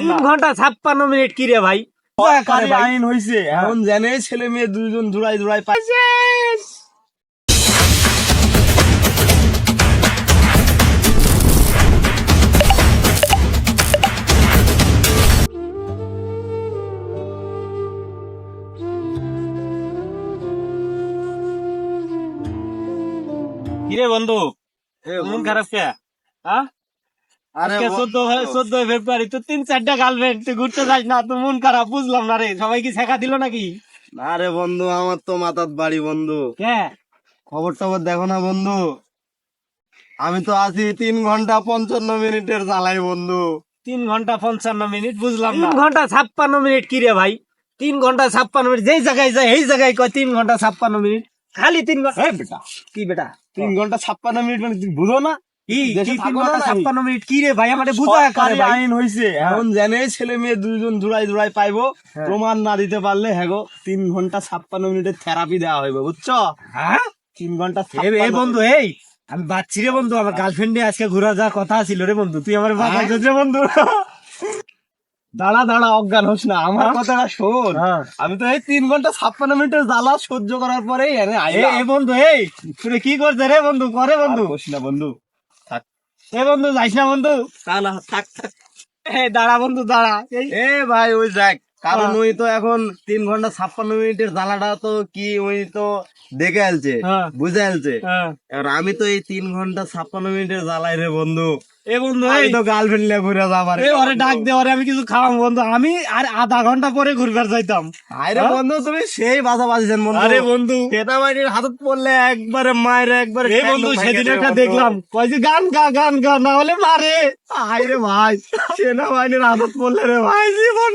3 ঘন্টা 56 মিনিট কি রে ভাই? আইন হইছে এখন জানে ছেলে মেয়ে দুইজন জোড়ায় জোড়ায় পাইছে। কিরে বন্ধু, মন খারাপ কে? হ্যাঁ, আজকে 14 ফেব্রুয়ারি, তো 3-4টা গার্লফ্রেন্ড, তুই ঘুরতে যাস না তো মন খারাপ, বুঝলাম না রে। সবাই কি শেখা দিল নাকি? আরে বন্ধু আমার তো মাথার বাড়ি বন্ধু, কে? খবর টবর দেখো না বন্ধু, আমি তো আছি 3 ঘন্টা 55 মিনিটের জ্বালাই বন্ধু। 3 ঘন্টা 55 মিনিট বুঝলাম না। 3 ঘন্টা 56 মিনিট কি রে ভাই? 3 ঘন্টা 56 মিনিট, যেই জায়গায় যায় এই জায়গায় কয় 3 ঘন্টা 56 মিনিট, খালি 3 ঘন্টা। বেটা কি বেটা? 3 ঘন্টা 56 মিনিট মানে তুমি বুঝো না? কি দেশে কি থাকো না নাকি? 3 ঘন্টা 56 মিনিট কি রে ভাই? আমাদের বুঝা করে ভাই। আইন হইছে এখন জানে ছেলে মেয়ে দুইজন জোড়ায় জোড়ায় পাইবো, প্রমাণ না দিতে পারলে হ্যাগো 3 ঘন্টা 56 মিনিটের থেরাপি দেওয়া হইবে, বুঝছো? হ্যাঁ, 3 ঘন্টা এই বন্ধু, এই আমি বাচ্চি রে বন্ধু, আমার গার্লফ্রেন্ড নিয়ে আজকে ঘোরা যাওয়ার কথা ছিল রে বন্ধু, তুই আমার বাঁচাইছিস রে বন্ধু। দাঁড়া দাঁড়া, অজ্ঞান হোস না, আমার কথাটা শোন। হ্যাঁ। আমি তো এই 3 ঘন্টা 56 মিনিটের জ্বালা সহ্য করার পরেই এনে এই বন্ধু, এই তুই কি করছে রে বন্ধু? করে বন্ধু, হোস না বন্ধু, থাক এ বন্ধু যাইস না বন্ধু, তাহলে থাক থাক। এ দাঁড়া বন্ধু দাঁড়া। এ ভাই ওই যাক, কারণ ওই তো এখন 3 ঘন্টা 56 মিনিটের জ্বালাটা তো কি ওই তো দেখে আলছে, হ্যাঁ। বুঝে আলছে। হ্যাঁ। এবার আমি তো এই 3 ঘন্টা 56 মিনিটের জ্বালাই রে বন্ধু, এ বন্ধু, আমি এই তো গার্লফ্রেন্ড নিয়ে ঘুরে যাবার। এই ওরে ডাক দে, ওরে আমি কিছু খাওয়াম বন্ধু, আমি আর আধা ঘন্টা পরে ঘুরবার যাইতাম। আরে বন্ধু তুমি সেই বাসা বাজিছেন বন্ধু। আরে বন্ধু, সেটা মাইনের হাতত পড়লে একবারে মায়ের একবারে এই বন্ধু সেদিন একটা দেখলাম, কয় যে গান গা গান গা, না হলে মারে। আরে ভাই সেনাবাহিনীর হাতত পড়লে রে ভাই জীবন